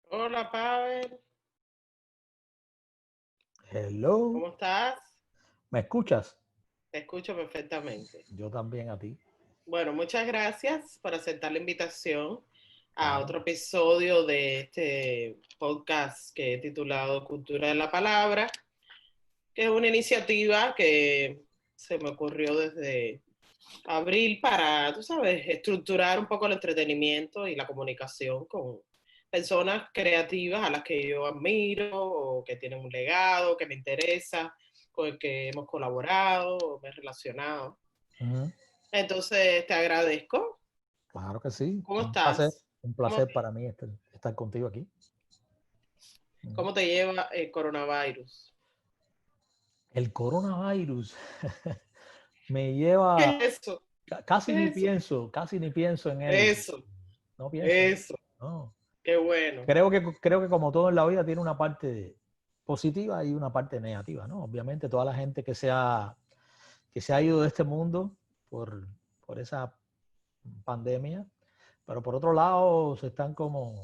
Hola, Pavel. Hello, ¿Cómo estás? ¿me escuchas? Te escucho perfectamente. Yo también a ti, Bueno, muchas gracias por aceptar la invitación a claro. otro episodio de este podcast que he titulado Cultura de la Palabra, que es una iniciativa que se me ocurrió desde abril para, tú sabes, estructurar un poco el entretenimiento y la comunicación con personas creativas a las que yo admiro o que tienen un legado, que me interesa, con el que hemos colaborado o me he relacionado. Ujú, Entonces, te agradezco. claro que sí, ¿Cómo estás? un ¿Cómo, placer para mí estar contigo aquí. Ujú. cómo te lleva el coronavirus? El coronavirus me ¿Qué lleva, es eso? ¿Qué es eso? casi ni pienso en él. Eso, No pienso en él, eso. no. Qué bueno. Creo que como todo en la vida tiene una parte positiva y una parte negativa, ¿no? Obviamente toda la gente que se ha ido de este mundo por, por esa pandemia. Pero por otro lado, se están como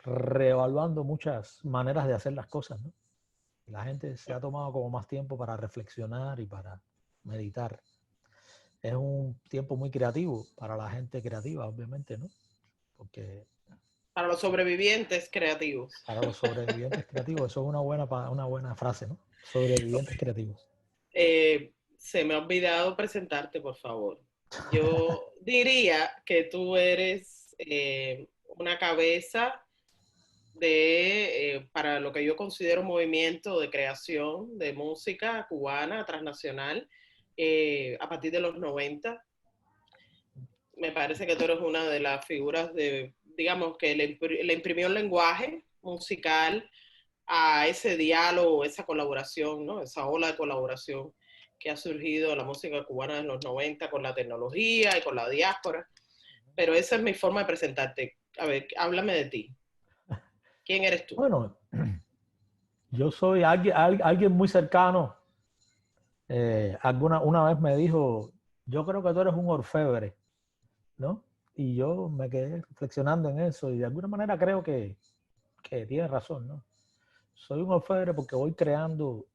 reevaluando muchas maneras de hacer las cosas, ¿no? La gente se ha tomado como más tiempo para reflexionar y para meditar. Es un tiempo muy creativo para la gente creativa, obviamente, ¿no? Porque Para los sobrevivientes creativos. para los sobrevivientes creativos, eso es una buena frase, ¿no? Sobrevivientes creativos. Se me ha olvidado presentarte, por favor. Yo diría que tú eres una cabeza para lo que yo considero un movimiento de creación de música cubana, transnacional, a partir de los 90. Me parece que tú eres una de las figuras digamos, que le imprimió el lenguaje musical a ese diálogo, esa colaboración, ¿no? Esa ola de colaboración que ha surgido en la música cubana en los 90 con la tecnología y con la diáspora. Pero esa es mi forma de presentarte. A ver, háblame de ti. ¿Quién eres tú? Bueno, yo soy alguien muy cercano. Una vez me dijo, yo creo que tú eres un orfebre, ¿no? Y yo me quedé reflexionando en eso y de alguna manera creo que tiene razón, ¿no? Soy un orfebre porque voy creando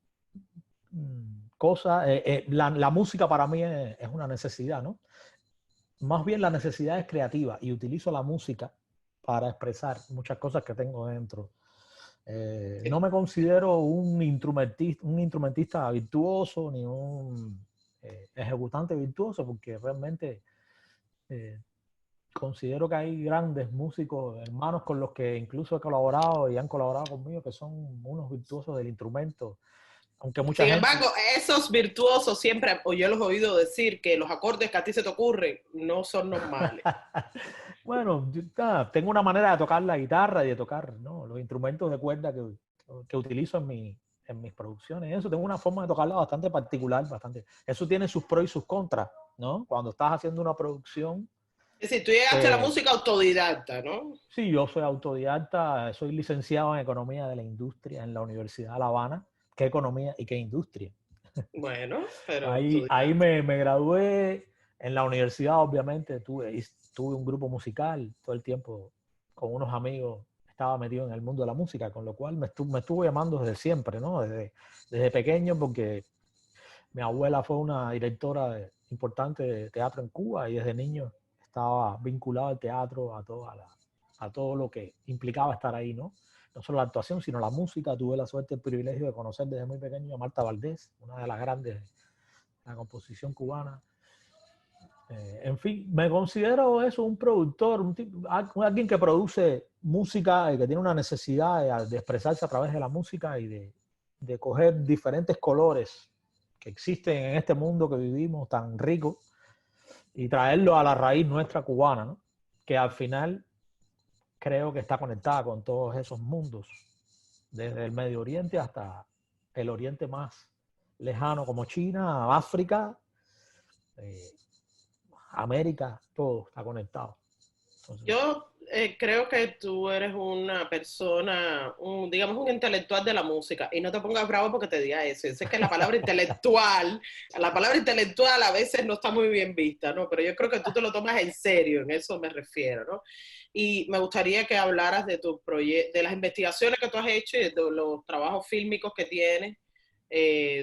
cosas. La música para mí es una necesidad, ¿no? Más bien la necesidad es creativa y utilizo la música para expresar muchas cosas que tengo dentro. No me considero un instrumentista virtuoso ni un ejecutante virtuoso porque realmente eh, considero que hay grandes músicos, hermanos con los que incluso he colaborado y han colaborado conmigo, que son unos virtuosos del instrumento. Aunque mucha Sin gente... embargo, esos virtuosos siempre, o yo los he oído decir que los acordes que a ti se te ocurren no son normales. Bueno, tengo una manera de tocar la guitarra y de tocar, ¿no?, los instrumentos de cuerda que utilizo en mis producciones. Eso, tengo una forma de tocarla bastante particular, bastante. Eso tiene sus pros y sus contras, ¿no? Cuando estás haciendo una producción, Es decir, tú llegaste a la eh, música autodidacta, ¿no? sí, yo soy autodidacta, soy licenciado en Economía de la Industria en la Universidad de La Habana. ¿Qué economía y qué industria? Bueno, pero Ahí autodidacta. me gradué. En la universidad, obviamente, tuve un grupo musical todo el tiempo con unos amigos. Estaba metido en el mundo de la música, con lo cual me estuvo llamando desde siempre, ¿no? Desde pequeño, porque mi abuela fue una importante de teatro en Cuba y desde niño estaba vinculado al teatro, a todo lo que implicaba estar ahí, ¿no? No solo la actuación, sino la música. Tuve la suerte, el privilegio de conocer desde muy pequeño a Marta Valdés, una de las grandes de la composición cubana. En fin, me considero eso un productor, alguien que produce música y que tiene una necesidad de expresarse a través de la música y de coger diferentes colores que existen en este mundo que vivimos tan rico y traerlo a la raíz nuestra cubana, ¿no? Que al final creo que está conectada con todos esos mundos, desde el Medio Oriente hasta el Oriente más lejano como China, África, eh, América, todo está conectado. Entonces, Yo creo que tú eres una persona, digamos, un intelectual de la música. Y no te pongas bravo porque te diga eso. Yo sé que la palabra intelectual a veces no está muy bien vista, ¿no? Pero yo creo que tú te lo tomas en serio, en eso me refiero, ¿no? Y me gustaría que hablaras de tu de las investigaciones que tú has hecho y de los trabajos fílmicos que tienes,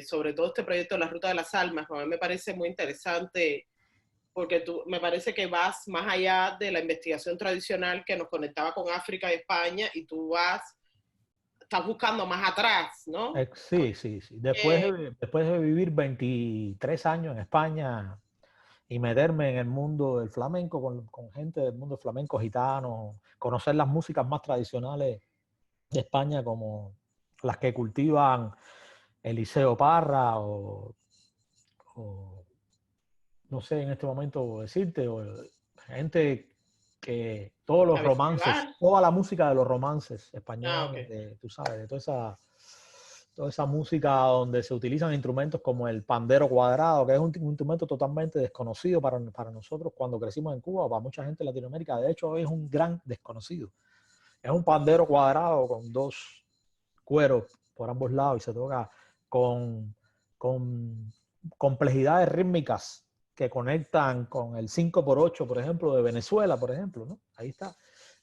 sobre todo este proyecto de la Ruta de las Almas. A mí me parece muy interesante porque me parece que vas más allá de la investigación tradicional que nos conectaba con África y España, y tú estás buscando más atrás, ¿no? Sí, sí, sí. Después de vivir 23 años en España y meterme en el mundo del flamenco con gente del mundo del flamenco gitano, conocer las músicas más tradicionales de España como las que cultivan Eliseo Parra o no sé en este momento decirte, o gente que todos los David romances, Bisbal. toda la música de los romances Ah, españoles, ok. tú sabes, de toda esa música donde se utilizan instrumentos como el pandero cuadrado, que es un instrumento totalmente desconocido para nosotros cuando crecimos en Cuba, o para mucha gente de Latinoamérica. De hecho, es un gran desconocido. Es un pandero cuadrado con dos cueros por ambos lados y se toca con complejidades rítmicas que conectan con el 5x8, por ejemplo, de Venezuela, por ejemplo, ¿no? Ahí está.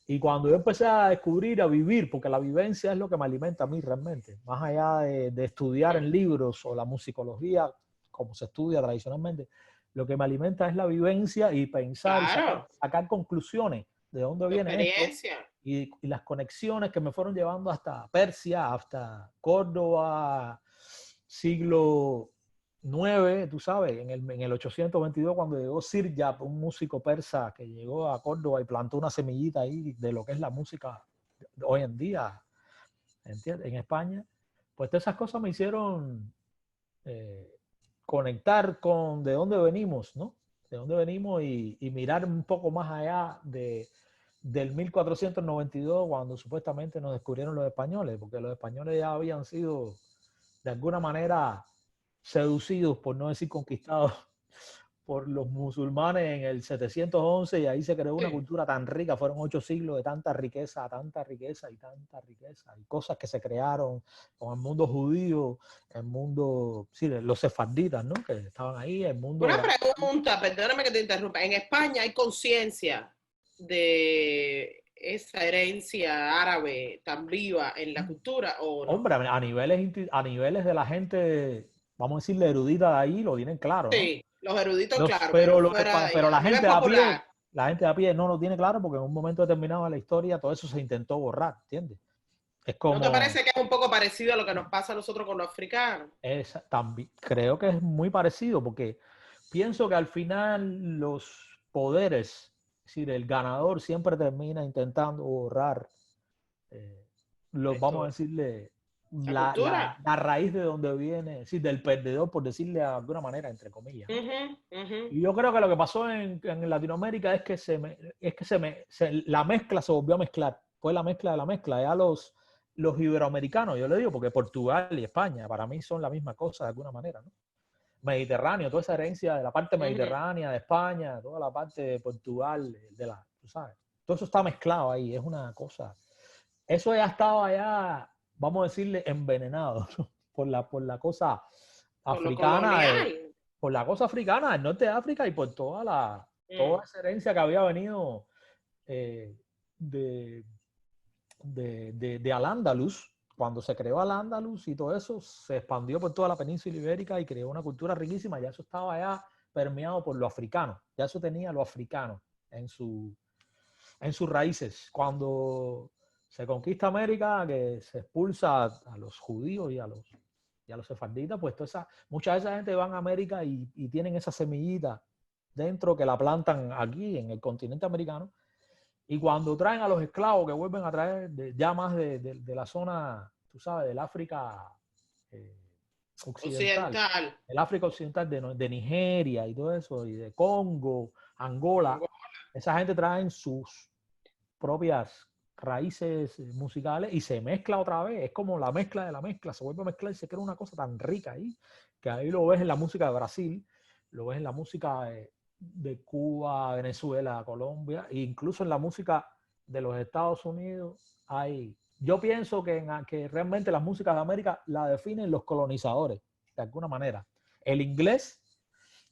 Y cuando yo empecé a descubrir, a vivir, porque la vivencia es lo que me alimenta a mí realmente, más allá de estudiar en libros o la musicología, como se estudia tradicionalmente, lo que me alimenta es la vivencia y pensar y Claro, sacar conclusiones de dónde tu viene esto experiencia. y las conexiones que me fueron llevando hasta Persia, hasta Córdoba, siglo IX, tú sabes, en el 822 cuando llegó Sirjap, un músico persa que llegó a Córdoba y plantó una semillita ahí de lo que es la música hoy en día, ¿entiendes? En España, pues todas esas cosas me hicieron eh, conectar con de dónde venimos, ¿no? De dónde venimos y mirar un poco más allá del 1492, cuando supuestamente nos descubrieron los españoles, porque los españoles ya habían sido de alguna manera seducidos, por no decir conquistados, por los musulmanes en el 711 y ahí se creó una Sí. cultura tan rica, fueron 8 siglos de tanta riqueza y tanta riqueza y cosas que se crearon con el mundo judío, el mundo, sí, los sefarditas, ¿no? Que estaban ahí, el mundo de Una la... pregunta, perdóname que te interrumpa. ¿En España hay conciencia de esa herencia árabe tan viva en la cultura o no? Hombre, a niveles de la gente, vamos a decirle erudita de ahí, lo tienen claro, ¿no? Sí, los eruditos, claro, pero Pero, fuera de ahí, pero a nivel popular. la gente de a pie no lo tiene claro porque en un momento determinado de la historia todo eso se intentó borrar, ¿entiendes? Es ¿No te como, parece que es un poco parecido a lo que nos pasa a nosotros con los africanos? también, creo que es muy parecido porque pienso que al final los poderes, es decir, el ganador siempre termina intentando borrar, eh, La vamos a historia. decirle, La cultura. la raíz de donde viene, es decir, del perdedor, por decirle de alguna manera, entre comillas, ¿no? Ujú, ujú. Y yo creo que lo que pasó en Latinoamérica es que, la mezcla se volvió a mezclar. Fue la mezcla de la mezcla. Ya los iberoamericanos, yo le digo, porque Portugal y España para mí son la misma cosa de alguna manera, ¿no? Mediterráneo, toda esa herencia de la parte Ujú. mediterránea de España, toda la parte de Portugal, tú sabes. Todo eso está mezclado ahí, es una cosa. Eso ya estaba allá, vamos a decirle, envenenado, ¿no? por la cosa Por lo africana, colonial. por la cosa africana del norte de África y por Mm. toda esa herencia que había venido eh, de, de Al-Ándalus. Cuando se creó Al-Ándalus y todo eso se expandió por toda la península ibérica y creó una cultura riquísima. Ya eso estaba ya permeado por lo africano. Ya eso tenía lo africano en, en sus raíces. Cuando se conquista América, que se expulsa a los judíos y a los sefarditas, pues mucha de esa gente van a América y tienen esa semillita dentro que la plantan aquí en el continente americano. Y cuando traen a los esclavos que vuelven a traer ya más de la zona, tú sabes, del África eh, occidental, Occidental. el África occidental de Nigeria y todo eso, y de Congo, Angola, esa gente traen sus propias raíces musicales y se mezcla otra vez. Es como la mezcla de la mezcla, se vuelve a mezclar y se crea una cosa tan rica ahí, que ahí lo ves en la música de Brasil, lo ves en la música de Cuba, Venezuela, Colombia, e incluso en la música de los Estados Unidos. Yo pienso que realmente las músicas de América la definen los colonizadores, de alguna manera. El inglés,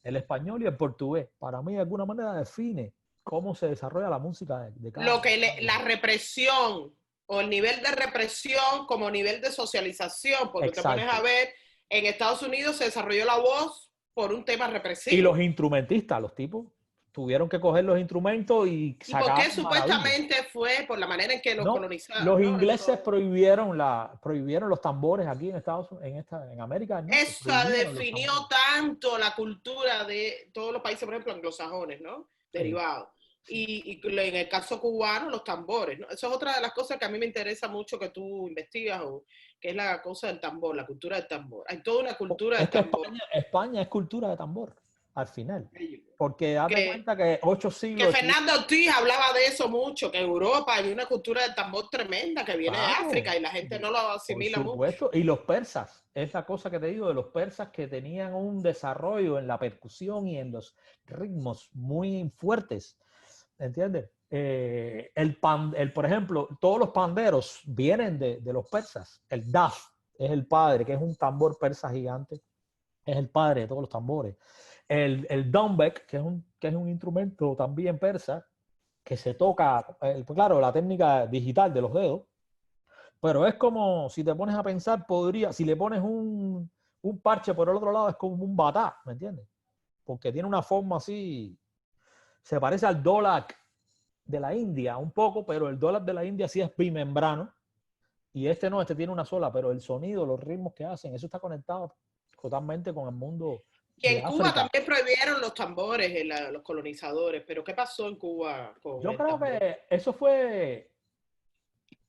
el español y el portugués, para mí de alguna manera define cómo se desarrolla la música de cada... Lo que la represión o el nivel de represión como nivel de socialización, porque te pones a ver, en Estados Unidos se desarrolló la voz por un tema represivo. Y los instrumentistas, los tipos, tuvieron que coger los instrumentos y sacar. ¿Y por qué supuestamente fue por la manera en que los colonizaron? Los ingleses prohibieron los tambores aquí en Estados Unidos, en América del Norte. Eso definió tanto la cultura de todos los países, por ejemplo, anglosajones, ¿no? Derivados. Y en el caso cubano, los tambores, ¿no? Eso es otra de las cosas que a mí me interesa mucho que tú investigas, que es la cosa del tambor, la cultura del tambor. Hay toda una cultura del tambor. España es cultura de tambor, al final. Porque date cuenta que 8 siglos... Que Fernando Ortiz hablaba de eso mucho, que en Europa hay una cultura del tambor tremenda que viene de África y la gente no lo asimila mucho. Y los persas, es la cosa que te digo de los persas, que tenían un desarrollo en la percusión y en los ritmos muy fuertes. ¿Entiendes? Por ejemplo, todos los panderos vienen de los persas. El daf es el padre, que es un tambor persa gigante. Es el padre de todos los tambores. El dumbek, que es un instrumento también persa, que se toca, claro, la técnica digital de los dedos, pero es como, si te pones a pensar, si le pones un parche por el otro lado, es como un batá, ¿me entiendes? Porque tiene una forma así, se parece al dholak de la India un poco, pero el dólar de la India sí es bimembrano y este no, este tiene una sola, pero el sonido, los ritmos que hacen, eso está conectado totalmente con el mundo. Y en Cuba también prohibieron los tambores, los colonizadores, pero ¿qué pasó en Cuba con Yo creo que eso fue...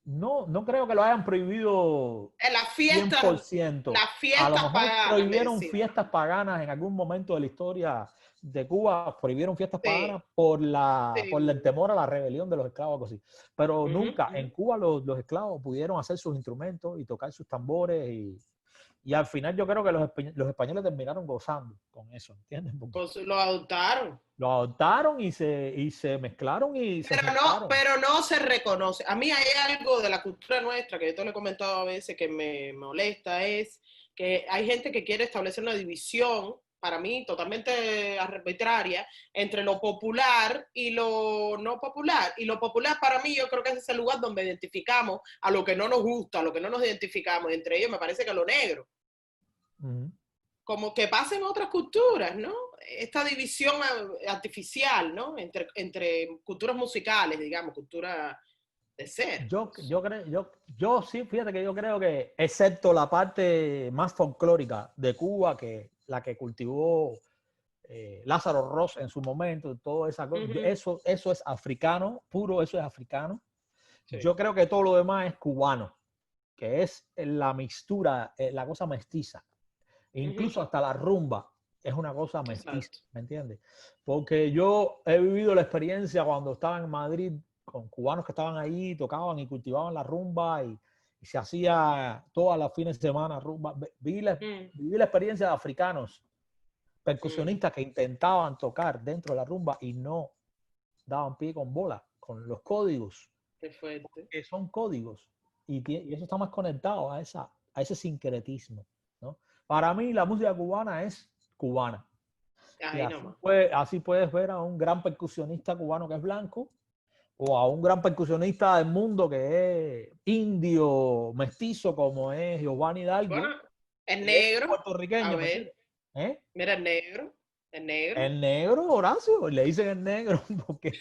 No creo que lo hayan prohibido en las fiestas, 100%. A lo mejor paganas, prohibieron fiestas paganas en algún momento de la historia de Cuba, prohibieron fiestas paganas por el temor a la rebelión de los esclavos, algo así. Pero nunca, en Cuba los esclavos pudieron hacer sus instrumentos y tocar sus tambores y al final yo creo que los españoles terminaron gozando con eso, ¿entiendes? Pues lo adoptaron. Lo adoptaron y se mezclaron pero no se reconoce. A mí hay algo de la cultura nuestra que yo te lo he comentado a veces que me molesta, es que hay gente que quiere establecer una división, para mí totalmente arbitraria, entre lo popular y lo no popular. Y lo popular para mí yo creo que ese es el lugar donde identificamos a lo que no nos gusta, a lo que no nos identificamos. Entre ellos me parece que lo negro. Como que pasa en otras culturas, ¿no? Esta división artificial, ¿no? Entre culturas musicales, digamos, cultura de ser. Yo sí, fíjate que yo creo que, excepto la parte más folclórica de Cuba, que la que cultivó Lázaro Ross en su momento, todo eso es africano, puro, eso es africano. Sí. Yo creo que todo lo demás es cubano, que es la mixtura, la cosa mestiza. Incluso hasta la rumba es una cosa mestiza, ¿me entiendes? Porque yo he vivido la experiencia cuando estaba en Madrid con cubanos que estaban ahí, tocaban y cultivaban la rumba y se hacía todas las fines de semana rumba. Viví la experiencia de africanos, percusionistas que intentaban tocar dentro de la rumba y no daban pie con bola, con los códigos. Qué fuerte. Que son códigos y eso está más conectado a ese sincretismo, ¿no? Para mí la música cubana es cubana. Así puedes ver a un gran percusionista cubano que es blanco o a un gran percusionista del mundo que es indio, mestizo, como es Giovanni Hidalgo. Bueno, es negro. Puertorriqueño. A ver. Mira, el negro. El negro. El negro, Horacio. Le dicen el negro porque...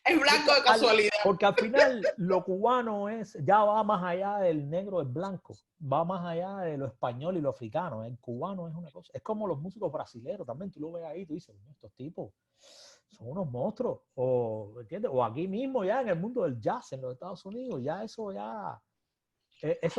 Es blanco de casualidad. Porque al final lo cubano ya va más allá del negro, del blanco. Va más allá de lo español y lo africano. El cubano es una cosa. Es como los músicos brasileños también. Tú lo ves ahí, tú dices, estos tipos son unos monstruos. ¿Entiendes? O aquí mismo ya en el mundo del jazz en los Estados Unidos. Eso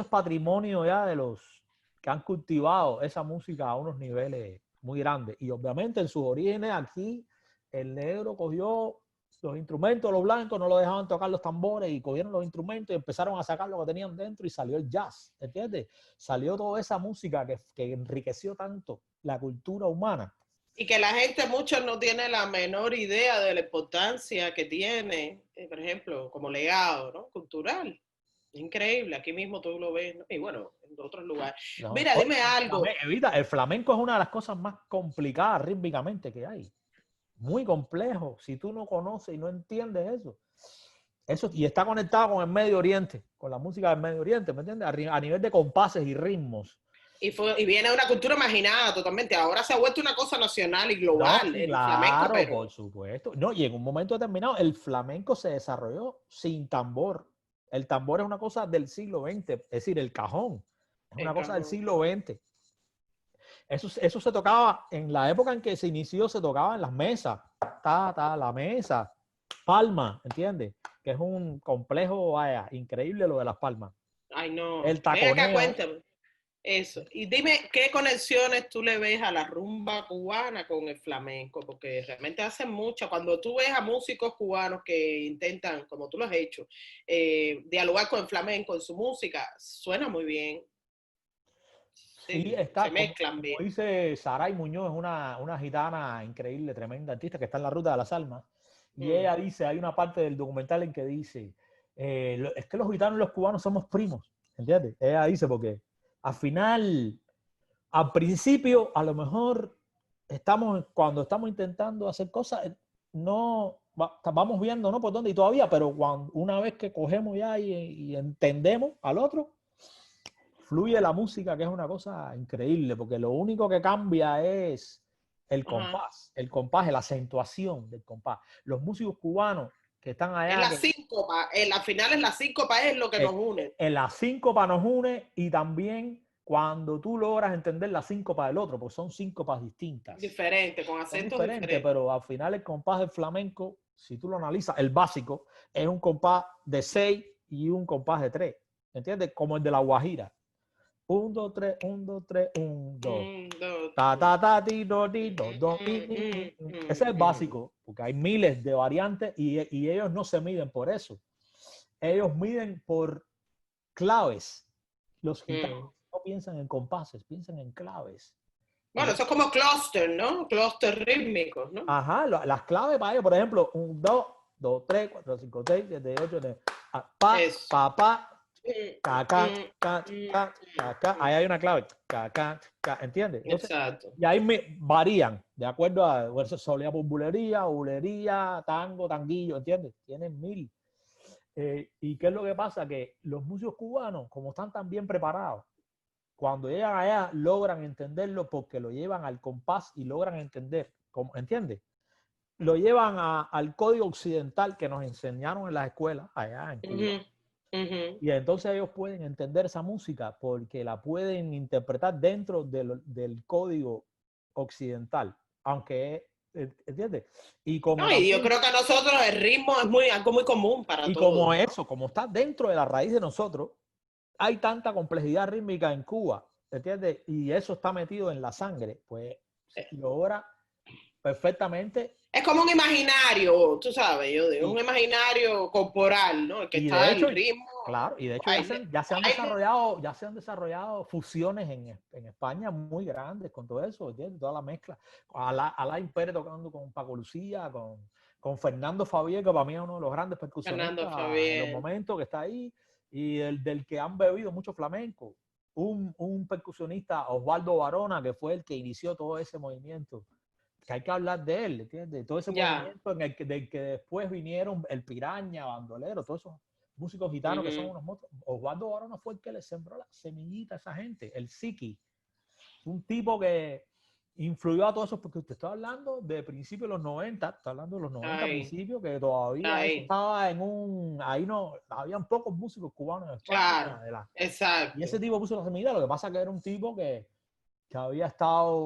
es patrimonio ya de los que han cultivado esa música a unos niveles muy grandes. Y obviamente en sus orígenes aquí el negro cogió los instrumentos, los blancos no lo dejaban tocar los tambores y cogieron los instrumentos y empezaron a sacar lo que tenían dentro y salió el jazz, ¿entiendes? Salió toda esa música que enriqueció tanto la cultura humana. Y que la gente, muchos no tiene la menor idea de la importancia que tiene, por ejemplo, como legado, ¿no? Cultural. Increíble, aquí mismo tú lo ves, ¿no? Y bueno, en otros lugares. No, mira, dime algo. Evita, el flamenco es una de las cosas más complicadas rítmicamente que hay. muy complejo. Si tú no conoces y no entiendes eso, y está conectado con el Medio Oriente, con la música del Medio Oriente, ¿me entiendes? A nivel de compases y ritmos. Y viene de una cultura marginada totalmente. Ahora se ha vuelto una cosa nacional y No, global, el flamenco, claro, pero... por supuesto. No, y en un momento determinado el flamenco se desarrolló sin tambor. El tambor es una cosa del siglo XX, es decir, el cajón es una El cosa del cajón. siglo XX. Eso se tocaba en la época en que se inició, se tocaba en las mesas, la mesa, palma, ¿entiendes? Que es un complejo, vaya, increíble lo de las palmas. Ay, no. El Ven acá, taconeo. cuéntame. Eso. Y dime, ¿qué conexiones tú le ves a la rumba cubana con el flamenco? Porque realmente hacen mucho. Cuando tú ves a músicos cubanos que intentan, como tú lo has hecho, dialogar con el flamenco en su música, suena muy bien. Sí, Sí, se está, mezclan como bien. dice Saray Muñoz, es una gitana increíble, tremenda artista que está en la Ruta de las Almas. Y Mm. ella dice, hay una parte del documental en que dice, es que los gitanos y los cubanos somos primos, ¿entiendes? Ella dice, porque al final, al principio, a lo mejor, cuando estamos intentando hacer cosas, no vamos viendo, ¿no? Por dónde y todavía, pero una vez que cogemos ya y entendemos al otro, fluye la música, que es una cosa increíble, porque lo único que cambia es el Ajá. compás, la acentuación del compás. Los músicos cubanos que están Es allá, la síncopa, al final es la síncopa es lo que nos une. en la síncopa nos une, y también cuando tú logras entender la síncopa del otro, porque son síncopas distintas. Diferente, con Son acentos diferentes, diferentes. pero al final el compás del flamenco, si tú lo analizas, el básico, es un compás de 6 y un compás de 3. ¿Entiendes? Como el de la guajira. 1, 2, 3, 1, 2, 3, 1, 2. Un, dos, Ta, tres. ta, ta, ti, do, ti, do, do, mi, mi, mi. Ese es el básico, porque hay miles de variantes y ellos no se miden por eso. Ellos miden por claves. Los gitanos no piensan en compases, piensan en claves. Bueno, Porque, eso es como clúster, ¿no? Clúster rítmicos, ¿no? ajá, las claves para ellos, por ejemplo, 1, 2, 2, 3, 4, 5, 6, 7, 8, 9, pa, Eso. pa, pa, Mm, ca, ca, mm, ca, mm, ca, ca, ca. Ahí hay una clave, ca, ca, ca, ¿entiendes? Entonces, exacto. y ahí varían de acuerdo a solía por bulería, bulería, tango, tanguillo, ¿entiendes? Tienen mil. ¿Y qué es lo que pasa? Que los músicos cubanos, como están tan bien preparados, cuando llegan allá logran entenderlo porque lo llevan al compás y logran entender, ¿entiendes? Lo llevan al código occidental que nos enseñaron en las escuelas allá en Cuba. Ujú, ujú. Y entonces ellos pueden entender esa música porque la pueden interpretar dentro del código occidental, aunque, ¿entiendes? Y como No, y yo también, creo que a nosotros el ritmo es algo muy común para y como todos, ¿no? eso, como está dentro de la raíz de nosotros, hay tanta complejidad rítmica en Cuba, ¿entiendes? Y eso está metido en la sangre, pues logra perfectamente. Es como un imaginario, tú sabes, yo digo, un Y, imaginario corporal, ¿no? El que y de está hecho, el ritmo, claro, y de hecho baile, baile. ya se han desarrollado fusiones en España muy grandes con todo eso, ¿entiendes? Toda la mezcla. Alain Pérez tocando con Paco Lucía, con Fernando Fabié, que para mí es uno de los grandes Fernando percusionistas de los Fabián. momentos, que está ahí, y del que han bebido mucho flamenco. Un percusionista, Osvaldo Varona, que fue el que inició todo ese movimiento, que hay que hablar de él, ¿entiendes? Todo ese Ya. movimiento del que después vinieron el Piraña, Bandolero, todos esos músicos gitanos que son Ujú. unos monstruos. Osvaldo Barona fue el que le sembró la semillita a esa gente, el Siki, un tipo que influyó a todos esos, porque usted está hablando de principios de los 90, está hablando de los 90 Ay, principios, que todavía eso ay, estaba ahí no, habían pocos músicos cubanos en España, claro, y ese exacto. tipo puso la semilla, lo que pasa que era un tipo que había estado,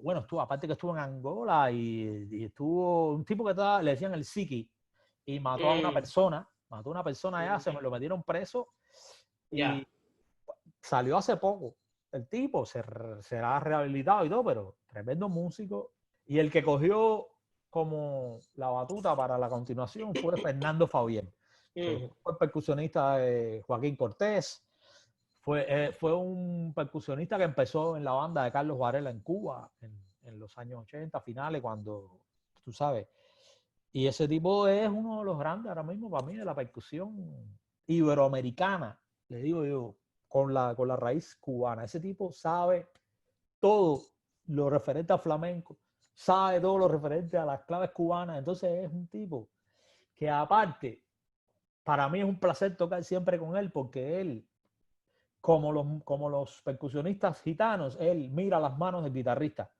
bueno, aparte que estuvo en Angola y estuvo un tipo que le decían el Siki, y Mm, mató a una persona allá, se me ujú. lo metieron preso Ya. y salió hace poco. El tipo se ha rehabilitado y todo, pero tremendo músico. Y el que cogió como la batuta para la continuación fue Fernando Fabián, que Mm, fue el percusionista de Joaquín Cortés. Fue un percusionista que empezó en la banda de Carlos Varela en Cuba en los años 80 finales, cuando, tú sabes. Y ese tipo es uno de los grandes ahora mismo para mí de la percusión iberoamericana, le digo yo, con la raíz cubana. Ese tipo sabe todo lo referente a flamenco, sabe todo lo referente a las claves cubanas. Entonces es un tipo que aparte, para mí es un placer tocar siempre con él porque él, como los percusionistas gitanos, él mira las manos del guitarrista.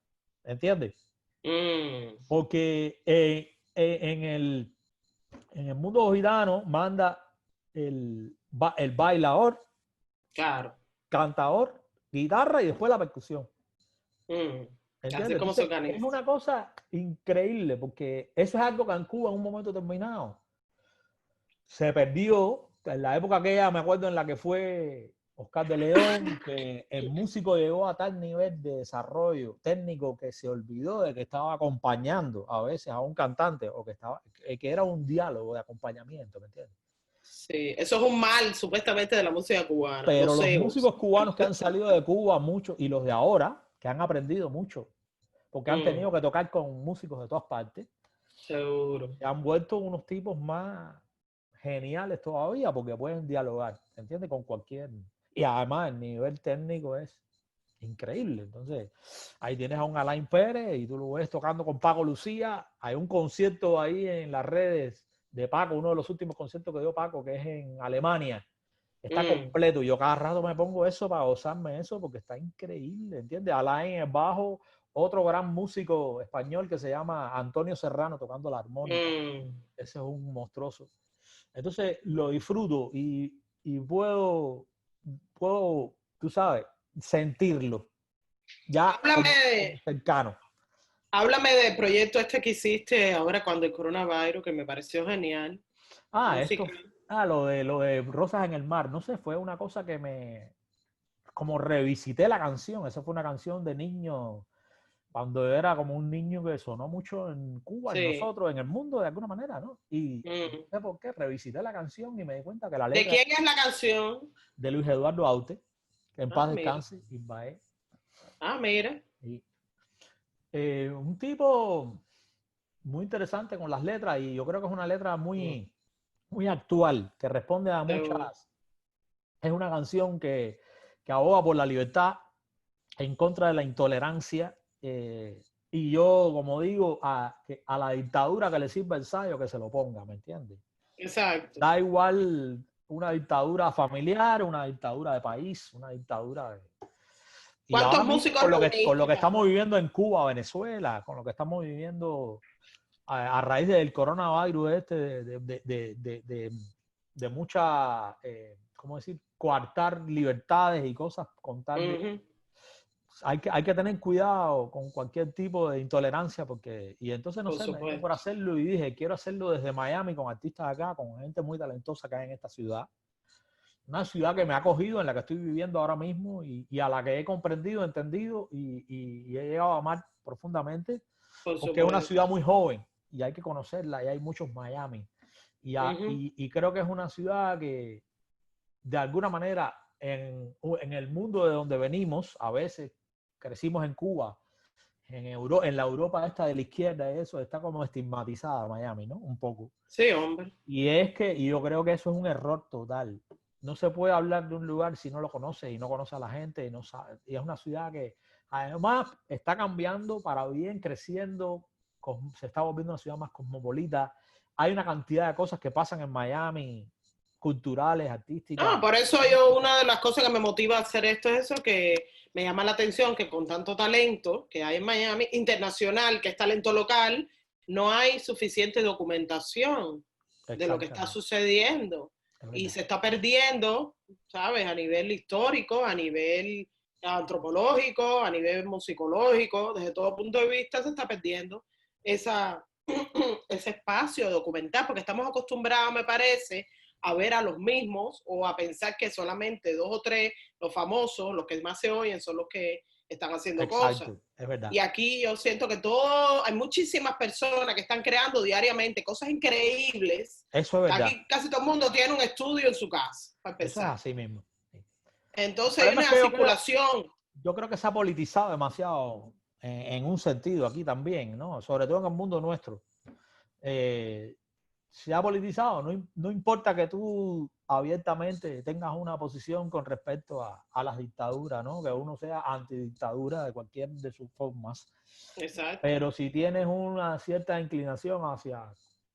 ¿Entiendes? Mm, Porque en el mundo gitano manda el bailador, claro. cantador, guitarra y después la percusión. Mm, así ¿Entiendes? como se Entonces es organiza. una cosa increíble porque eso es algo que en Cuba en un momento determinado se perdió. En la época aquella, me acuerdo, en la que fue Oscar de León, que el músico llegó a tal nivel de desarrollo técnico que se olvidó de que estaba acompañando a veces a un cantante o que era un diálogo de acompañamiento, ¿me entiendes? Sí, eso es un mal supuestamente de la música cubana, Pero los los egos. músicos cubanos que han salido de Cuba, muchos, y los de ahora, que han aprendido mucho, porque han Mm, tenido que tocar con músicos de todas partes, seguro. se han vuelto unos tipos más geniales todavía porque pueden dialogar, ¿entiendes? Con cualquier. Y además el nivel técnico es increíble. Entonces, ahí tienes a un Alain Pérez y tú lo ves tocando con Paco Lucía. Hay un concierto ahí en las redes de Paco, uno de los últimos conciertos que dio Paco, que es en Alemania. Está Mm, completo. Yo cada rato me pongo eso para gozarme eso porque está increíble, ¿entiendes? Alain es bajo, otro gran músico español que se llama Antonio Serrano tocando la armónica. mm. Ese es un monstruoso. Entonces lo disfruto y puedo, tú sabes, sentirlo ya Háblame como de, cercano. háblame del proyecto este que hiciste ahora cuando el coronavirus, que me pareció genial. Ah, Música. lo de Rosas en el Mar, no sé, fue una cosa que como revisité la canción. Esa fue una canción de niño, cuando era como un niño que sonó mucho en Cuba, en Sí. nosotros, en el mundo de alguna manera, ¿no? Y no Mm. sé por qué, revisité la canción y me di cuenta que la ¿De letra quién es la canción? de Luis Eduardo Aute, que en Ah, paz mira. descanse, Isbaé, Ah, mira. y un tipo muy interesante con las letras y yo creo que es una letra Mm, muy actual, que responde a seguro. muchas. Es una canción que aboga por la libertad, en contra de la intolerancia. Y yo, como digo, a la dictadura que le sirva el sayo, que se lo ponga, ¿me entiendes? Exacto. Da igual una dictadura familiar, una dictadura de país, una dictadura de. Y ¿Cuántos ahora mismo, músicos con lo reuniste que para? estamos viviendo en Cuba, Venezuela, con lo que estamos viviendo a raíz del coronavirus este, de mucha, ¿cómo decir? Coartar libertades y cosas con tal de. Ujú, Hay que tener cuidado con cualquier tipo de intolerancia porque, y entonces no por sé, me dio por supuesto. hacerlo y dije, quiero hacerlo desde Miami con artistas acá, con gente muy talentosa que hay en esta ciudad. Una ciudad que me ha acogido, en la que estoy viviendo ahora mismo y a la que he comprendido, entendido y he llegado a amar profundamente Por porque es una supuesto. ciudad muy joven y hay que conocerla y hay muchos Miami. Ujú. Y creo que es una ciudad que de alguna manera en el mundo de donde venimos, a veces crecimos en Cuba, en la Europa esta de la izquierda, eso está como estigmatizada Miami, ¿no? Un poco. Sí, hombre. Y yo creo que eso es un error total. No se puede hablar de un lugar si no lo conoce y no conoce a la gente y no sabe. Y es una ciudad que además está cambiando para bien, creciendo, se está volviendo una ciudad más cosmopolita. Hay una cantidad de cosas que pasan en Miami, culturales, No, artísticas. por eso yo, una de las cosas que me motiva a hacer esto es eso, que me llama la atención que con tanto talento que hay en Miami, internacional, que es talento local, no hay suficiente documentación de lo que está Exactamente, sucediendo es y verdad. se está perdiendo, ¿sabes? A nivel histórico, a nivel antropológico, a nivel musicológico, desde todo punto de vista se está perdiendo esa, ese espacio documental, porque estamos acostumbrados, me parece, a ver a los mismos o a pensar que solamente dos o tres, los famosos, los que más se oyen, son los que están haciendo cosas. Exacto, es verdad. Y aquí yo siento que todo, hay muchísimas personas que están creando diariamente cosas increíbles. Eso es verdad. Aquí casi todo el mundo tiene un estudio en su casa, para Eso es empezar. así mismo. Sí. El Entonces hay problema es una que circulación. yo creo que se ha politizado demasiado en un sentido aquí también, ¿no? Sobre todo en el mundo nuestro. Eh, se ha politizado. No importa que tú abiertamente tengas una posición con respecto a las dictaduras, ¿no? Que uno sea antidictadura de cualquier de sus formas. Exacto. Pero si tienes una cierta inclinación hacia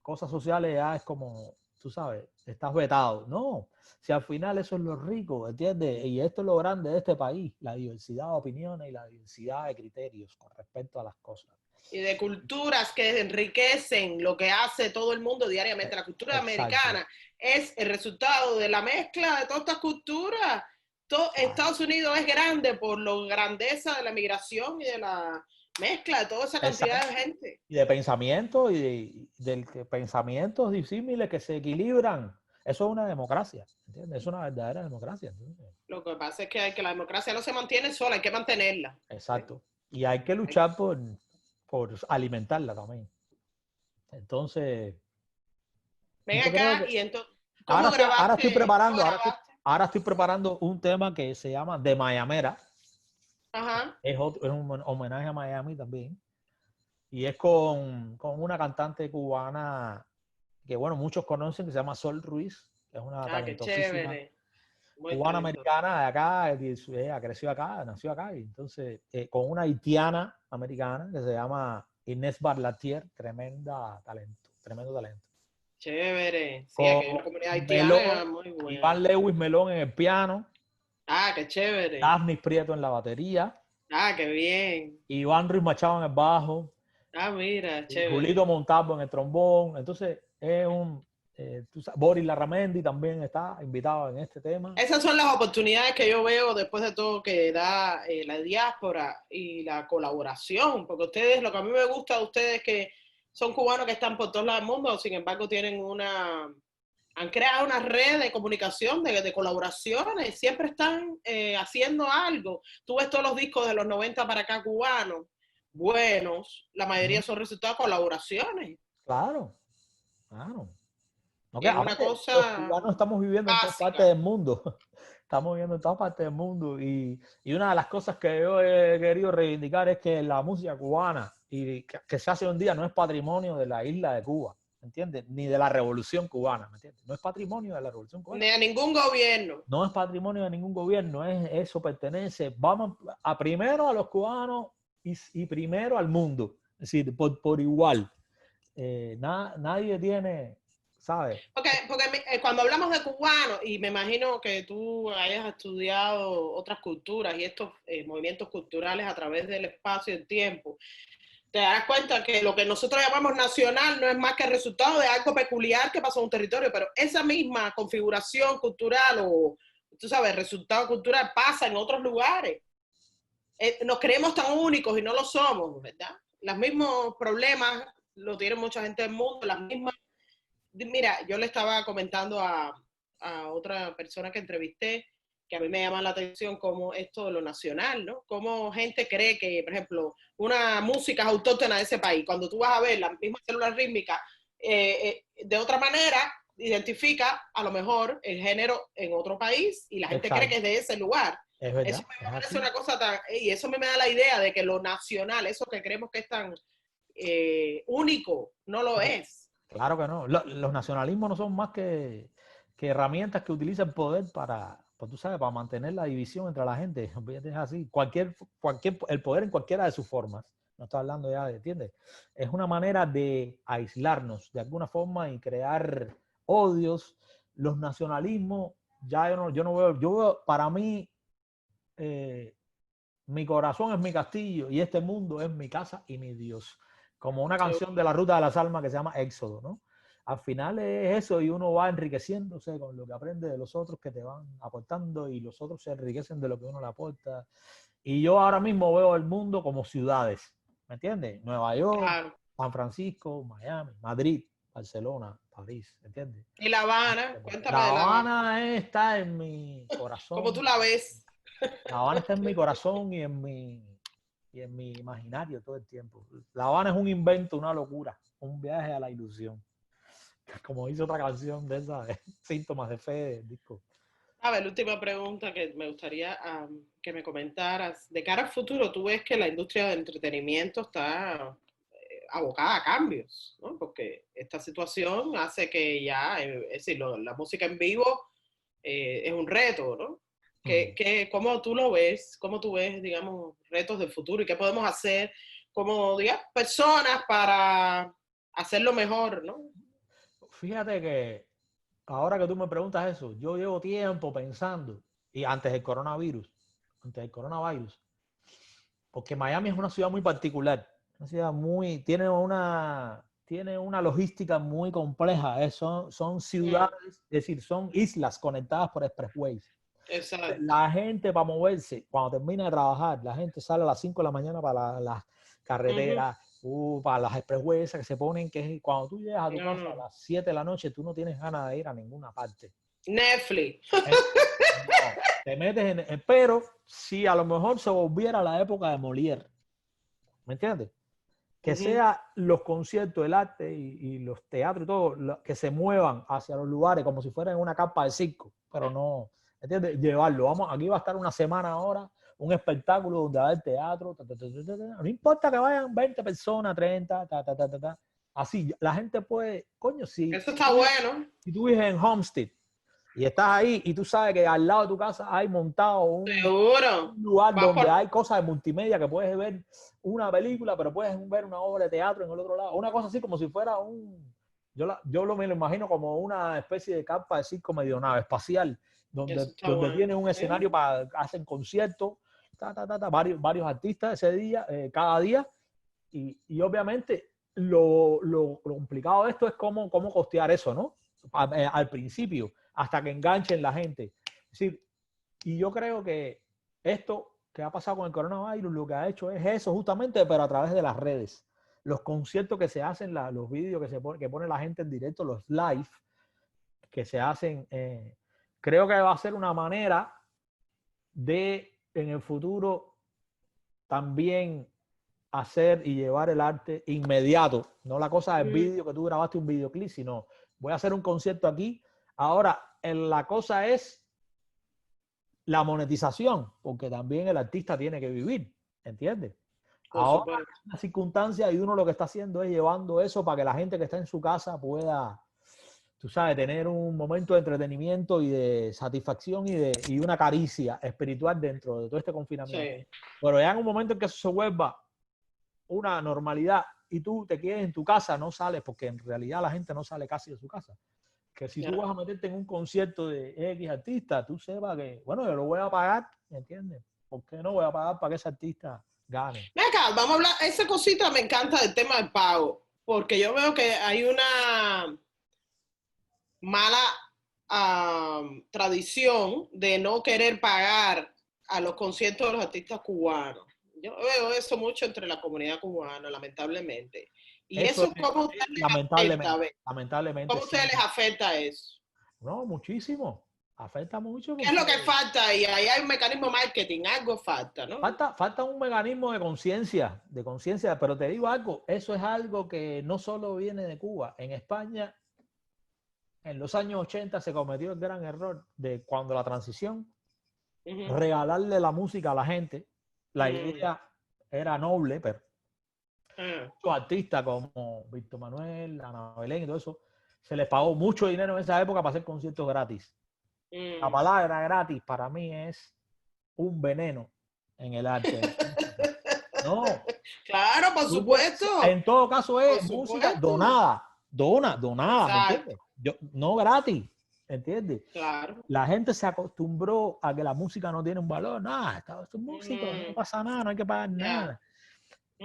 cosas sociales, ya es como, tú sabes, estás vetado. No, si al final eso es lo rico, ¿entiendes? Y esto es lo grande de este país, la diversidad de opiniones y la diversidad de criterios con respecto a las cosas. Y de culturas que enriquecen lo que hace todo el mundo diariamente. La cultura Exacto. americana es el resultado de la mezcla de todas estas culturas. Claro. Estados Unidos es grande por la grandeza de la migración y de la mezcla de toda esa cantidad de Exacto. gente. Y de pensamientos pensamientos disímiles que se equilibran. Eso es una democracia, ¿entiendes? Es una verdadera democracia. ¿Entiendes? Lo que pasa es que la democracia no se mantiene sola, hay que mantenerla. ¿Sí? Exacto. Y hay que luchar por alimentarla también. Entonces, Ven yo creo acá que y entonces, ahora, ¿cómo grabaste? ¿Cómo grabaste? ahora estoy preparando un tema que se llama De Mayamera. Ajá. Es un homenaje a Miami también. Y es con una cantante cubana que, bueno, muchos conocen, que se llama Sol Ruiz, que es una Ah, qué talentosísima chévere. Muy talentoso. cubana-americana de acá, ella creció acá, nació acá, y entonces con una haitiana americana que se llama Inés Barlatier, tremendo talento. Chévere. Sí, aquí hay una Con comunidad haitiana Melón, muy buena. Iván Lewis Melón en el piano, Ah, qué chévere. Daphnis Prieto en la batería, Ah, qué bien. Iván Ruiz Machado en el bajo, Ah, mira, y Julito chévere. Montalvo en el trombón. Entonces, Boris Larramendi también está invitado en este tema. Esas son las oportunidades que yo veo después de todo que da la diáspora y la colaboración, porque ustedes, lo que a mí me gusta de ustedes es que son cubanos que están por todos lados del mundo, sin embargo han creado una red de comunicación, de colaboraciones, siempre están haciendo algo. Tú ves todos los discos de los 90 para acá cubanos, buenos, la mayoría son resultados de colaboraciones. Claro, claro. No, que Es una aparte, los cosa cubanos estamos viviendo en todas partes básica. del mundo. Estamos viviendo en todas partes del mundo. Y una de las cosas que yo he querido reivindicar es que la música cubana y que se hace hoy en día no es patrimonio de la isla de Cuba, ¿me entiendes? Ni de la revolución cubana, ¿me entiendes? No es patrimonio de la revolución cubana. Ni a ningún gobierno. No es patrimonio de ningún gobierno, eso pertenece, vamos a primero a los cubanos y primero al mundo, es decir, por igual. Nadie tiene, ¿sabes? Porque cuando hablamos de cubanos, y me imagino que tú hayas estudiado otras culturas y estos movimientos culturales a través del espacio y el tiempo, te das cuenta que lo que nosotros llamamos nacional no es más que el resultado de algo peculiar que pasó en un territorio, pero esa misma configuración cultural o, tú sabes, resultado cultural pasa en otros lugares. Nos creemos tan únicos y no lo somos, ¿verdad? Los mismos problemas lo tiene mucha gente del mundo, las mismas. Mira, yo le estaba comentando a otra persona que entrevisté que a mí me llama la atención como esto de lo nacional, ¿no? Cómo gente cree que, por ejemplo, una música es autóctona de ese país. Cuando tú vas a ver la misma célula rítmica, de otra manera, identifica a lo mejor el género en otro país y la gente cree que Exacto, es de ese lugar. es Eso verdad, me es parece así. una cosa tan, y eso me da la idea de que lo nacional, eso que creemos que es tan único, no lo es. Claro que no. Los nacionalismos no son más que herramientas que utiliza el poder para, pues tú sabes, para mantener la división entre la gente. Es así. El poder en cualquiera de sus formas. No estoy hablando ya de, ¿entiendes? Es una manera de aislarnos de alguna forma y crear odios. Los nacionalismos, ya yo veo, para mí, eh, mi corazón es mi castillo y este mundo es mi casa y mi Dios. Como una canción de la Ruta de las Almas que se llama Éxodo, ¿no? Al final es eso y uno va enriqueciéndose con lo que aprende de los otros que te van aportando y los otros se enriquecen de lo que uno le aporta. Y yo ahora mismo veo el mundo como ciudades, ¿me entiendes? Nueva York, Claro. San Francisco, Miami, Madrid, Barcelona, París, ¿me entiendes? Y La Habana, cuéntame La de La Habana, Habana está en mi ¿cómo corazón. tú la ves? La Habana está en mi corazón y en mi imaginario todo el tiempo. La Habana es un invento, una locura, un viaje a la ilusión. Como dice otra canción de esa, de Síntomas de Fe del disco. A ver, la última pregunta que me gustaría que me comentaras. De cara al futuro, ¿tú ves que la industria del entretenimiento está abocada a cambios, ¿no? Porque esta situación hace que ya, es decir, la música en vivo es un reto, ¿no? ¿Cómo tú lo ves? ¿Cómo tú ves, digamos, retos del futuro y qué podemos hacer como, digamos, personas para hacerlo mejor, ¿no? Fíjate que ahora que tú me preguntas eso, yo llevo tiempo pensando, y antes del coronavirus, porque Miami es una ciudad muy particular, una ciudad tiene una logística muy compleja, son ciudades, es decir, son islas conectadas por expressways. Exacto. La gente para moverse, cuando termina de trabajar, la gente sale a las 5 de la mañana para las carreteras, para las expressways que se ponen, que cuando tú llegas a tu casa a las 7 de la noche, tú no tienes ganas de ir a ninguna parte. Netflix. No, te metes pero si a lo mejor se volviera a la época de Molière, ¿me entiendes? Que sea los conciertos, el arte y los teatros y todo, que se muevan hacia los lugares como si fueran una capa de circo, pero no, ¿entiendes? Llevarlo. Aquí va a estar una semana ahora, un espectáculo donde va a haber teatro, no importa que vayan 20 personas, 30, así, la gente puede, coño, Eso está bueno. Si tú vives en Homestead y estás ahí y tú sabes que al lado de tu casa hay montado un lugar donde hay cosas de multimedia que puedes ver una película, pero puedes ver una obra de teatro en el otro lado. Una cosa así como si fuera me lo imagino como una especie de capa de circo medio nave espacial, donde bueno. Tienen un escenario para hacen conciertos, varios artistas ese día, cada día. Y obviamente lo complicado de esto es cómo costear eso, ¿no? Al principio, hasta que enganchen la gente. Es decir, y yo creo que esto que ha pasado con el coronavirus lo que ha hecho es eso justamente, pero a través de las redes. Los conciertos que se hacen, los vídeos que pone la gente en directo, los live que se hacen, creo que va a ser una manera de en el futuro también hacer y llevar el arte inmediato, no la cosa del vídeo que tú grabaste un videoclip, sino voy a hacer un concierto aquí. Ahora, la cosa es la monetización, porque también el artista tiene que vivir, ¿entiendes? Ahora es una circunstancia y uno lo que está haciendo es llevando eso para que la gente que está en su casa pueda, tú sabes, tener un momento de entretenimiento y de satisfacción y una caricia espiritual dentro de todo este confinamiento. Sí. Pero ya en un momento en que eso se vuelva una normalidad y tú te quedes en tu casa, no sales, porque en realidad la gente no sale casi de su casa. Que si tú vas a meterte en un concierto de X artista, tú sepas que, bueno, yo lo voy a pagar, ¿me entiendes? ¿Por qué no voy a pagar para que ese artista gane? Venga, vamos a hablar, esa cosita me encanta del tema del pago, porque yo veo que hay una mala tradición de no querer pagar a los conciertos de los artistas cubanos. Yo veo eso mucho entre la comunidad cubana, lamentablemente. Y eso ¿cómo ustedes lamentablemente, ¿cómo ustedes les afecta eso? No, muchísimo. Afecta mucho. ¿Qué es lo que falta? Y ahí hay un mecanismo de marketing, algo falta, ¿no? Falta un mecanismo de conciencia, pero te digo algo, eso es algo que no solo viene de Cuba. En España, en los años 80 se cometió el gran error de cuando la transición, regalarle la música a la gente. La idea era noble, pero muchos artistas como Víctor Manuel, Ana Belén y todo eso, se les pagó mucho dinero en esa época para hacer conciertos gratis. La palabra gratis para mí es un veneno en el arte. No. Claro, por supuesto. En todo caso es música donada, ¿me entiendes? No gratis, ¿entiendes? Claro. La gente se acostumbró a que la música no tiene un valor. Nada, esto es música, no pasa nada, no hay que pagar nada.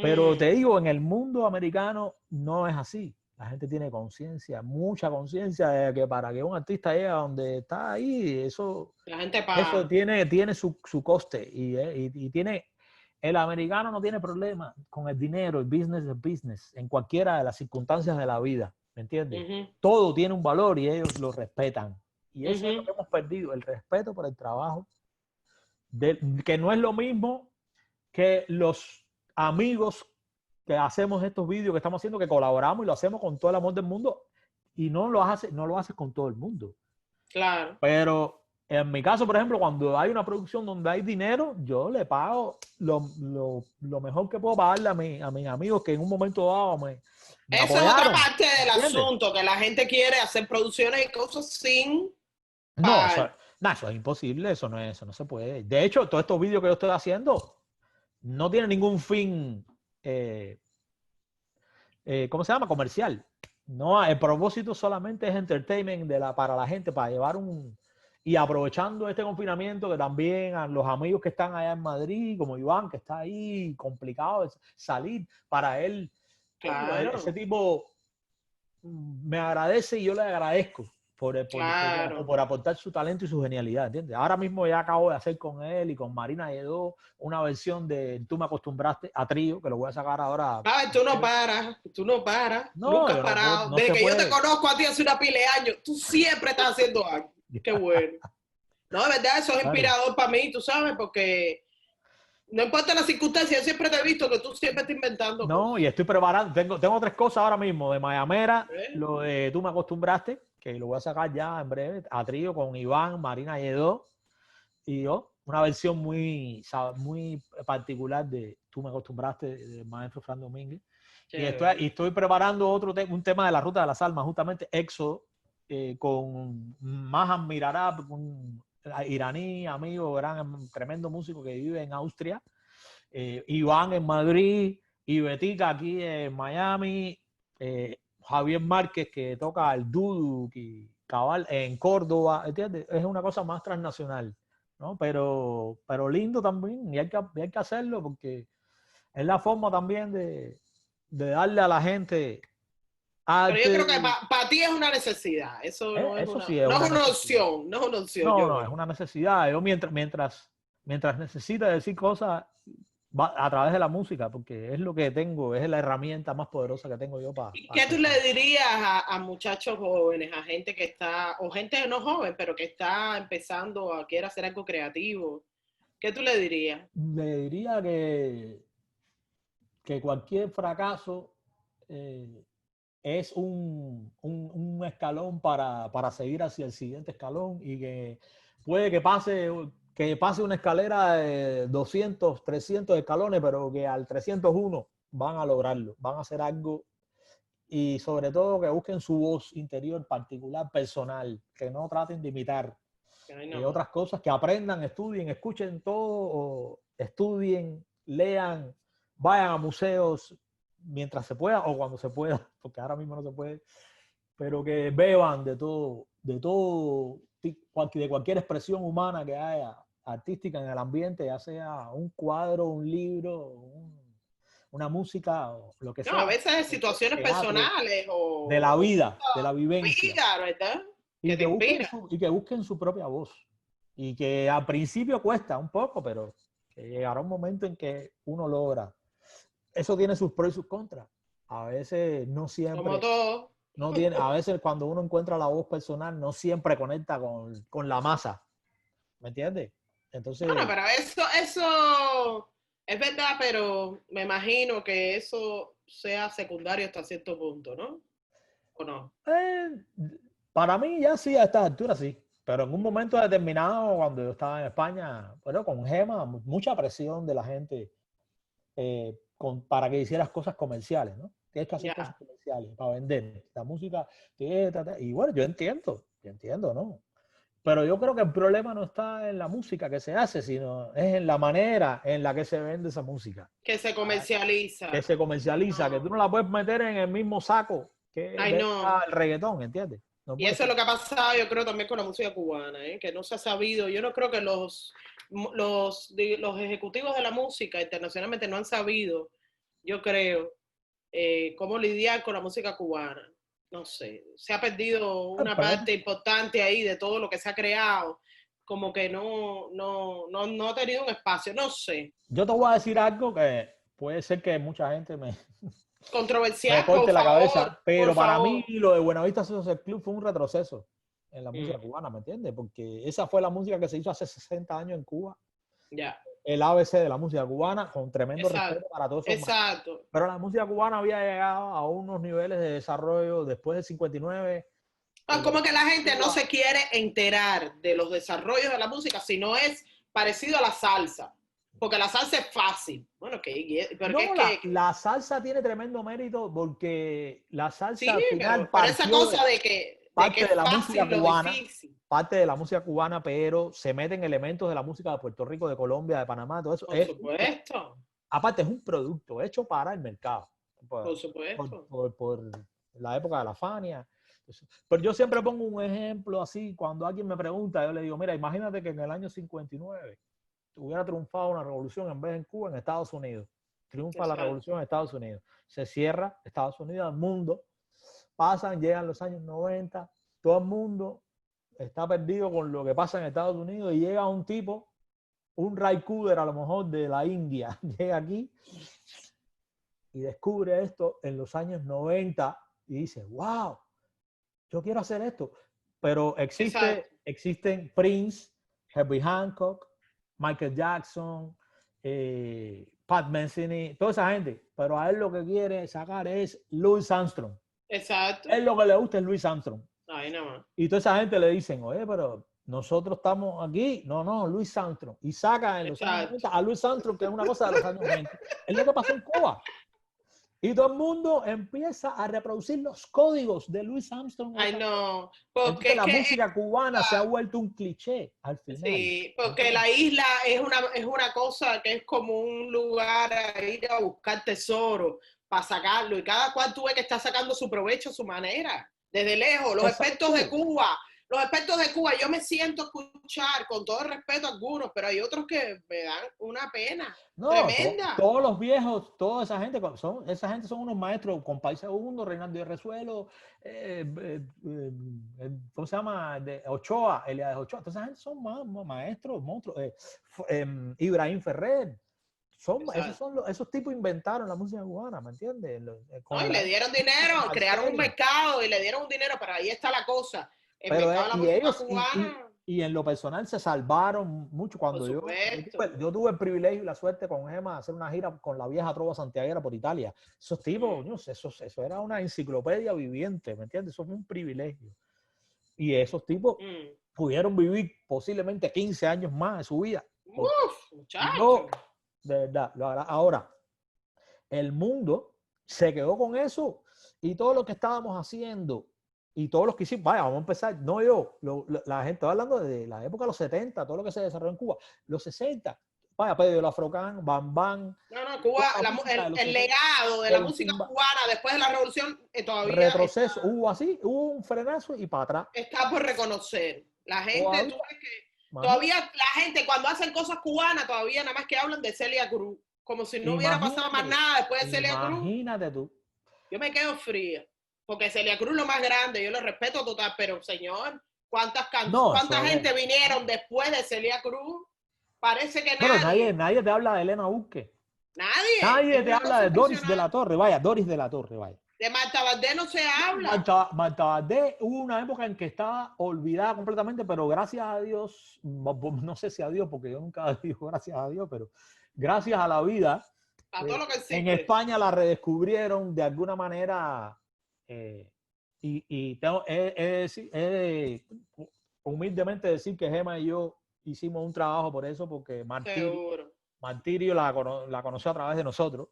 Pero te digo, en el mundo americano no es así. La gente tiene conciencia, mucha conciencia de que para que un artista llegue a donde está ahí, eso tiene su coste. Y tiene, el americano no tiene problema con el dinero, el business es business, en cualquiera de las circunstancias de la vida, ¿me entiendes? Todo tiene un valor y ellos lo respetan. Y eso es lo que hemos perdido, el respeto por el trabajo, que no es lo mismo que los amigos que hacemos estos vídeos que estamos haciendo, que colaboramos y lo hacemos con todo el amor del mundo y no lo haces con todo el mundo. Claro. Pero En mi caso, por ejemplo, cuando hay una producción donde hay dinero, yo le pago lo mejor que puedo pagarle a mis amigos que en un momento dado me Esa es otra apoyaron. parte del ¿Entiendes? asunto, que la gente quiere hacer producciones y cosas sin No, pagar. eso es imposible, eso no se puede. De hecho, todos estos vídeos que yo estoy haciendo no tienen ningún fin, eh, ¿cómo se llama? Comercial. No, el propósito solamente es entertainment para la gente, para llevar un... Y aprovechando este confinamiento, que también a los amigos que están allá en Madrid, como Iván, que está ahí, complicado salir, para él, coño, ese Claro, tipo me agradece y yo le agradezco claro. por aportar su talento y su genialidad, ¿entiendes? Ahora mismo ya acabo de hacer con él y con Marina Lledó una versión de Tú me acostumbraste a trío, que lo voy a sacar ahora. Ay, tú no paras, No, nunca has yo no puedo, parado. no Desde se que yo te puede. conozco a ti hace una pila de años, tú siempre estás haciendo algo. Qué bueno. No, de verdad, eso es Claro. inspirador para mí, tú sabes, porque no importa las circunstancias, yo siempre te he visto que tú siempre estás inventando No, y cosas. estoy preparando, tengo tres cosas ahora mismo, de Mayamera, ¿Eh? lo de Tú me acostumbraste, que lo voy a sacar ya en breve, a trío con Iván, Marina Lledó y yo, una versión muy particular de Tú me acostumbraste, del maestro Fran Domínguez. Y Chévere. estoy preparando un tema de la Ruta de las Almas, justamente Éxodo, con Mahan Mirarab, un iraní, amigo, gran, tremendo músico que vive en Austria, Iván en Madrid, y Betica aquí en Miami, Javier Márquez que toca el duduk y cabal en Córdoba, ¿entiendes? Es una cosa más transnacional, ¿no? Pero lindo también y hay que hacerlo porque es la forma también de darle a la gente Pero yo creo que arte. para ti es una necesidad. Eso no es Eso una, sí es no una es una necesidad. opción, no es una opción, No, yo no, es creo. una necesidad. Yo mientras necesite decir cosas a través de la música, porque es lo que tengo, es la herramienta más poderosa que tengo yo para ¿Y qué tú le expresar. dirías a muchachos jóvenes, a gente que está, o gente no joven, pero que está empezando a quiere hacer algo creativo? ¿Qué tú le dirías? Le diría que cualquier fracaso es un escalón para seguir hacia el siguiente escalón y que puede que pase una escalera de 200, 300 escalones, pero que al 301 van a lograrlo, van a hacer algo y sobre todo que busquen su voz interior particular, personal, que no traten de imitar Ay, no. otras cosas, que aprendan, estudien, escuchen todo, o estudien, lean, vayan a museos mientras se pueda o cuando se pueda, porque ahora mismo no se puede, pero que beban de todo, de cualquier expresión humana que haya artística en el ambiente, ya sea un cuadro, un libro, una música o lo que No, a sea, veces es situaciones teatro, personales de o la vivencia vida, ¿verdad? Que y te inspira. y que busquen su propia voz. Y que al principio cuesta un poco, pero que llegará un momento en que uno logra. Eso tiene sus pros y sus contras. A veces no Como siempre, todo. no tiene, a veces cuando uno encuentra la voz personal, no siempre conecta con la masa. ¿Me entiendes? Bueno, Entonces, pero eso es verdad, pero me imagino que eso sea secundario hasta cierto punto, ¿no? ¿O no? eh, para mí ya sí, a esta altura sí. Pero en un momento determinado, cuando yo estaba en España, bueno, con Gema, mucha presión de la gente para que hicieras cosas comerciales, ¿no? Tienes que hacer cosas Ya. comerciales para vender. La música, y bueno, yo entiendo, ¿no? Pero yo creo que el problema no está en la música que se hace, sino es en la manera en la que se vende esa música, Que se que comercializa. se comercializa, que tú no No. la puedes meter en el mismo saco que Ay, no. venga el reggaetón, ¿entiendes? No Y puede eso es ser. lo que ha pasado, yo creo, también con la música cubana, ¿eh? Que no se ha sabido. Yo no creo que los ejecutivos de la música internacionalmente no han sabido, yo creo, cómo lidiar con la música cubana. No sé, se ha perdido una Pero parte importante ahí de todo lo que se ha creado, como que no ha tenido un espacio, no sé, yo te voy a decir algo que puede ser que mucha gente me controversial, corte la cabeza, por pero para mí favor. lo de Buenavista Social Club fue un retroceso en la música Mm, cubana, ¿me entiendes? Porque esa fue la música que se hizo hace 60 años en Cuba, ya, el ABC de la música cubana, con tremendo exacto, respeto para todos esos maestros. exacto. Pero la música cubana había llegado a unos niveles de desarrollo después del 59 Como que la gente no se quiere enterar de los desarrollos de la música si no es parecido a la salsa. Porque la salsa es fácil. Bueno, pero No, es que la salsa tiene tremendo mérito porque la sí, salsa al final pero esa partió cosa de que parte de es la música fácil lo cubana, difícil. parte de la música cubana, pero se meten elementos de la música de Puerto Rico, de Colombia, de Panamá, todo eso. Por supuesto. Aparte, es un producto hecho para el mercado, Por supuesto. por la época de la Fania. Pero yo siempre pongo un ejemplo así, cuando alguien me pregunta, yo le digo, mira, imagínate que en el año 59 hubiera triunfado una revolución en vez de en Cuba, en Estados Unidos. Triunfa la revolución en Estados Unidos. Se cierra Estados Unidos al mundo. Pasan, llegan los años 90. Todo el mundo está perdido con lo que pasa en Estados Unidos y llega un tipo, un Ray Cooder a lo mejor de la India, llega aquí y descubre esto en los años 90 y dice, wow, yo quiero hacer esto. Pero existen Prince, Herbie Hancock, Michael Jackson, Pat Metheny, toda esa gente. Pero a él lo que quiere sacar es Louis Armstrong. Exacto. Él lo que le gusta es Louis Armstrong. Ahí nada más. Y toda esa gente le dicen, oye, pero nosotros estamos aquí. No, Louis Armstrong. Y saca en los años 90 a Louis Armstrong, que es una cosa de los años 20. Es lo que pasó en Cuba. Y todo el mundo empieza a reproducir los códigos de Louis Armstrong. Ay, no. Porque la música cubana se ha vuelto un cliché al final. Sí, porque la isla es una cosa que es como un lugar a ir a buscar tesoro para sacarlo. Y cada cual tú ves que está sacando su provecho a su manera. Desde lejos. Los expertos de Cuba, yo me siento a escuchar, con todo el respeto a algunos, pero hay otros que me dan una pena tremenda. Todos los viejos, toda esa gente son unos maestros con Países Unidos, Reinaldo de Resuelo, ¿cómo se llama? Ochoa, Elías Ochoa. Toda esa gente son maestros, monstruos. Ibrahim Ferrer. Esos tipos inventaron la música cubana, ¿me entiendes? Y le dieron dinero, crearon un mercado y le dieron un dinero, pero ahí está la cosa. Y en lo personal se salvaron mucho cuando yo tuve el privilegio y la suerte con Gema de hacer una gira con la vieja trova santiaguera por Italia. Esos tipos, eso era una enciclopedia viviente, ¿me entiendes? Eso fue un privilegio. Y esos tipos pudieron vivir posiblemente 15 años más de su vida. Muchachos. De verdad, ahora, el mundo se quedó con eso y todo lo que estábamos haciendo y todos los que hicimos, vaya, vamos a empezar, no yo, la gente, estaba hablando de la época de los 70, todo lo que se desarrolló en Cuba, los 60, vaya, Pedro el Afrocán, Bam Bam. No, Cuba, el legado de la música cubana después de la revolución todavía retroceso, hubo un frenazo y para atrás. Está por reconocer. La gente, tú ves que todavía la gente cuando hacen cosas cubanas todavía nada más que hablan de Celia Cruz, como si no hubiera pasado más nada después de Celia Cruz. Imagínate tú. Yo me quedo fría, porque Celia Cruz es lo más grande, yo lo respeto total, pero señor, ¿cuánta gente vinieron después de Celia Cruz? Parece que nadie te habla de Elena Busque. Nadie te habla de Doris de la Torre, vaya. De Marta Valdés no se habla. Marta Valdés hubo una época en que estaba olvidada completamente, pero gracias a Dios, no sé si a Dios, porque yo nunca digo gracias a Dios, pero gracias a la vida, todo lo que existe. En España la redescubrieron de alguna manera y tengo humildemente decir que Gema y yo hicimos un trabajo por eso, porque Martirio la conoció a través de nosotros.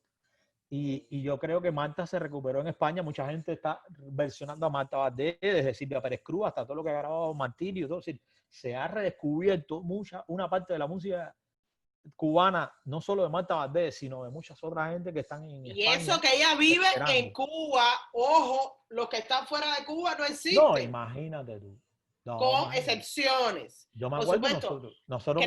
Y yo creo que Marta se recuperó en España. Mucha gente está versionando a Marta Valdés, desde Silvia Pérez Cruz hasta todo lo que ha grabado Martirio. Todo. Se ha redescubierto una parte de la música cubana, no solo de Marta Valdés, sino de muchas otras gente que están en España. Y eso que ella vive en Cuba, ojo, los que están fuera de Cuba no existen. No, imagínate tú. Con excepciones. Yo me acuerdo, nosotros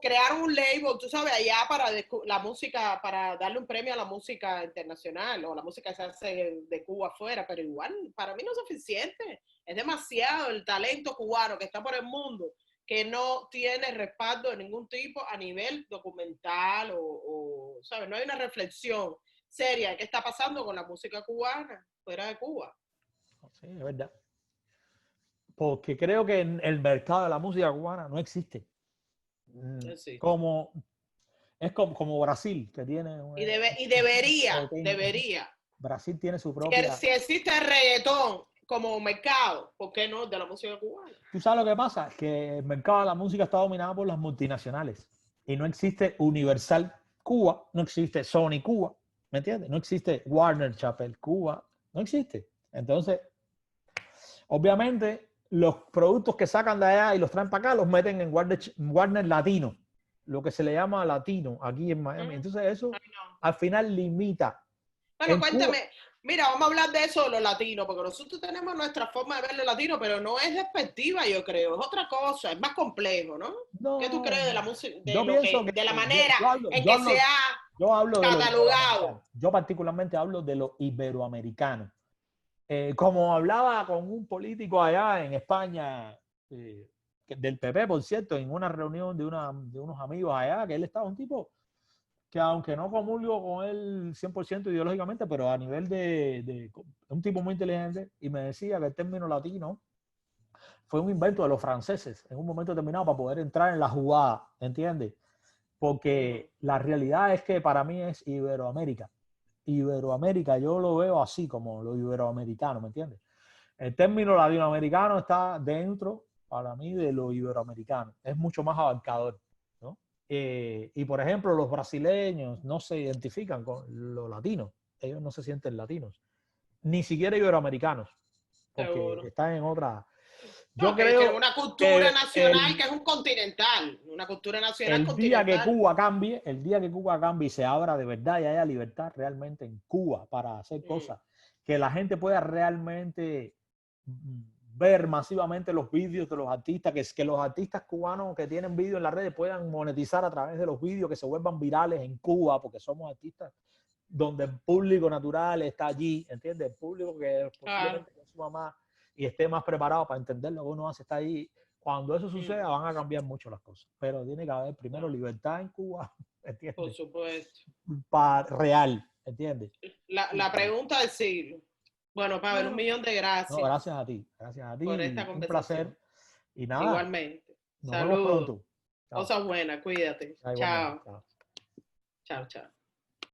crearon un label, tú sabes, allá para la música, para darle un premio a la música internacional o la música que se hace de Cuba afuera, pero igual para mí no es suficiente. Es demasiado el talento cubano que está por el mundo que no tiene respaldo de ningún tipo a nivel documental o ¿sabes? No hay una reflexión seria de qué está pasando con la música cubana fuera de Cuba. Sí, es verdad. Porque creo que el mercado de la música cubana no existe. Sí. Como Brasil, que tiene... debería. Brasil tiene su propia... Si existe el reggaetón como mercado, ¿por qué no? De la música cubana. ¿Tú sabes lo que pasa? Que el mercado de la música está dominado por las multinacionales y no existe Universal Cuba, no existe Sony Cuba, ¿me entiendes? No existe Warner Chappell Cuba, no existe. Entonces, obviamente, los productos que sacan de allá y los traen para acá los meten en Warner Latino, lo que se le llama latino aquí en Miami. Entonces, eso Ay, no. al final limita. Bueno, En Cuba, cuéntame, mira, vamos a hablar de eso de los latinos, porque nosotros tenemos nuestra forma de ver los latinos, pero no es despectiva, yo creo, es otra cosa, es más complejo, ¿no? ¿Qué tú no, crees de la música, yo pienso que de la manera en yo que hablo, se ha yo hablo de lo catalogado? iberoamericano. Yo particularmente hablo de lo iberoamericano. Como hablaba con un político allá en España, del PP, por cierto, en una reunión de unos amigos allá, que él estaba un tipo que aunque no comulgo con él 100% ideológicamente, pero a nivel de un tipo muy inteligente, y me decía que el término latino fue un invento de los franceses en un momento determinado para poder entrar en la jugada, ¿entiendes? Porque la realidad es que para mí es Iberoamérica. Iberoamérica yo lo veo así como lo iberoamericano, ¿me entiendes? El término latinoamericano está dentro, para mí, de lo iberoamericano. Es mucho más abarcador, ¿no? Y, por ejemplo, los brasileños no se identifican con los latinos. Ellos no se sienten latinos. Ni siquiera iberoamericanos, porque Seguro. están en otra... Yo No, que tienen creo una cultura que nacional que es un continental, una cultura nacional el día que continental. Cuba cambie, el día que Cuba cambie y se abra de verdad y haya libertad realmente en Cuba para hacer cosas, que la gente pueda realmente ver masivamente los vídeos de los artistas, que los artistas cubanos que tienen vídeos en las redes puedan monetizar a través de los vídeos, que se vuelvan virales en Cuba, porque somos artistas donde el público natural está allí, ¿entiendes? El público que Claro. posiblemente consuma más y esté más preparado para entender lo que uno hace está ahí. Cuando eso suceda van a cambiar mucho las cosas, pero tiene que haber primero Claro. libertad en Cuba, Por ¿entiendes? supuesto. Para real, ¿entiendes? La pregunta del siglo. Bueno, Pavel, un No, millón de no, gracias gracias a ti por esta y un placer. conversación. Y nada, Igualmente. nos vemos Saludos. pronto. Chao. Cosas buenas. Cuídate. Ya, igualmente. Chao. Chao. Chao, chao.